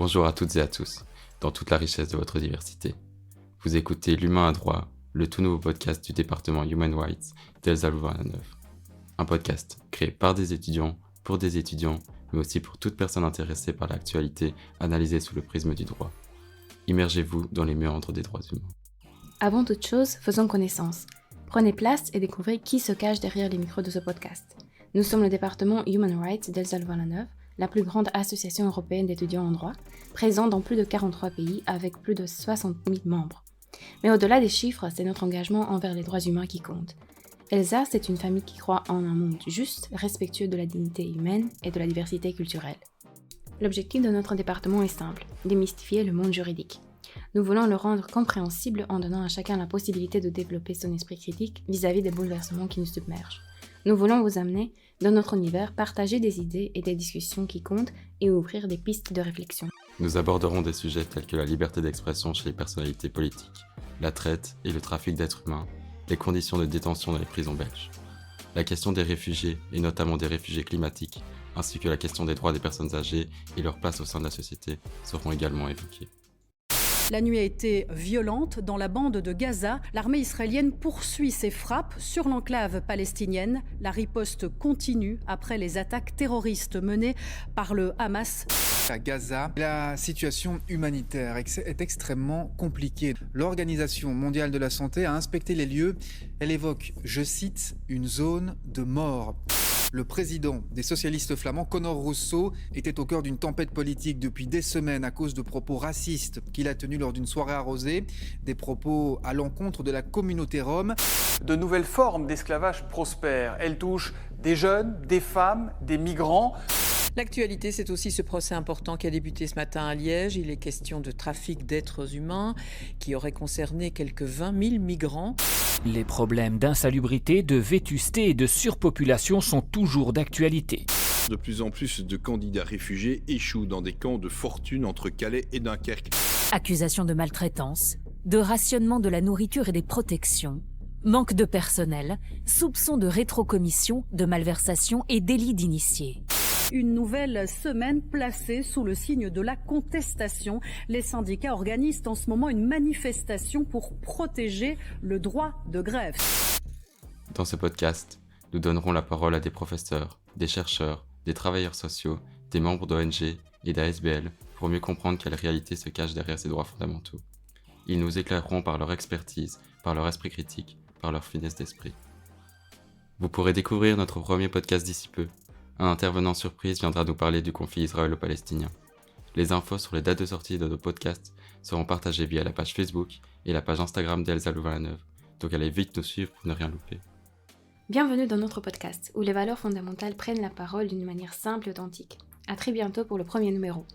Bonjour à toutes et à tous, dans toute la richesse de votre diversité. Vous écoutez L'Humain à droit, le tout nouveau podcast du département Human Rights d'Elsa Louvain-la-Neuve. Un podcast créé par des étudiants, pour des étudiants, mais aussi pour toute personne intéressée par l'actualité analysée sous le prisme du droit. Immergez-vous dans les méandres des droits humains. Avant toute chose, faisons connaissance. Prenez place et découvrez qui se cache derrière les micros de ce podcast. Nous sommes le département Human Rights d'Elsa Louvain-la-Neuve, la plus grande association européenne d'étudiants en droit, présente dans plus de 43 pays avec plus de 60 000 membres. Mais au-delà des chiffres, c'est notre engagement envers les droits humains qui compte. Elsa, c'est une famille qui croit en un monde juste, respectueux de la dignité humaine et de la diversité culturelle. L'objectif de notre département est simple, démystifier le monde juridique. Nous voulons le rendre compréhensible en donnant à chacun la possibilité de développer son esprit critique vis-à-vis des bouleversements qui nous submergent. Nous voulons vous amener, dans notre univers, partager des idées et des discussions qui comptent et ouvrir des pistes de réflexion. Nous aborderons des sujets tels que la liberté d'expression chez les personnalités politiques, la traite et le trafic d'êtres humains, les conditions de détention dans les prisons belges. La question des réfugiés, et notamment des réfugiés climatiques, ainsi que la question des droits des personnes âgées et leur place au sein de la société seront également évoquées. La nuit a été violente dans la bande de Gaza. L'armée israélienne poursuit ses frappes sur l'enclave palestinienne. La riposte continue après les attaques terroristes menées par le Hamas. À Gaza, la situation humanitaire est extrêmement compliquée. L'Organisation mondiale de la santé a inspecté les lieux. Elle évoque, je cite, une zone de mort. Le président des socialistes flamands, Conor Rousseau, était au cœur d'une tempête politique depuis des semaines à cause de propos racistes qu'il a tenus lors d'une soirée arrosée, des propos à l'encontre de la communauté rome. De nouvelles formes d'esclavage prospèrent. Elles touchent des jeunes, des femmes, des migrants. L'actualité, c'est aussi ce procès important qui a débuté ce matin à Liège. Il est question de trafic d'êtres humains qui aurait concerné quelques 20 000 migrants. Les problèmes d'insalubrité, de vétusté et de surpopulation sont toujours d'actualité. De plus en plus de candidats réfugiés échouent dans des camps de fortune entre Calais et Dunkerque. Accusations de maltraitance, de rationnement de la nourriture et des protections, manque de personnel, soupçons de rétrocommission, de malversation et délit d'initié. Une nouvelle semaine placée sous le signe de la contestation. Les syndicats organisent en ce moment une manifestation pour protéger le droit de grève. Dans ce podcast, nous donnerons la parole à des professeurs, des chercheurs, des travailleurs sociaux, des membres d'ONG et d'ASBL pour mieux comprendre quelle réalité se cache derrière ces droits fondamentaux. Ils nous éclaireront par leur expertise, par leur esprit critique, par leur finesse d'esprit. Vous pourrez découvrir notre premier podcast d'ici peu. Un intervenant surprise viendra nous parler du conflit israélo-palestinien. Les infos sur les dates de sortie de nos podcasts seront partagées via la page Facebook et la page Instagram d'Elsa Louvain-la-Neuve, donc allez vite nous suivre pour ne rien louper. Bienvenue dans notre podcast, où les valeurs fondamentales prennent la parole d'une manière simple et authentique. À très bientôt pour le premier numéro.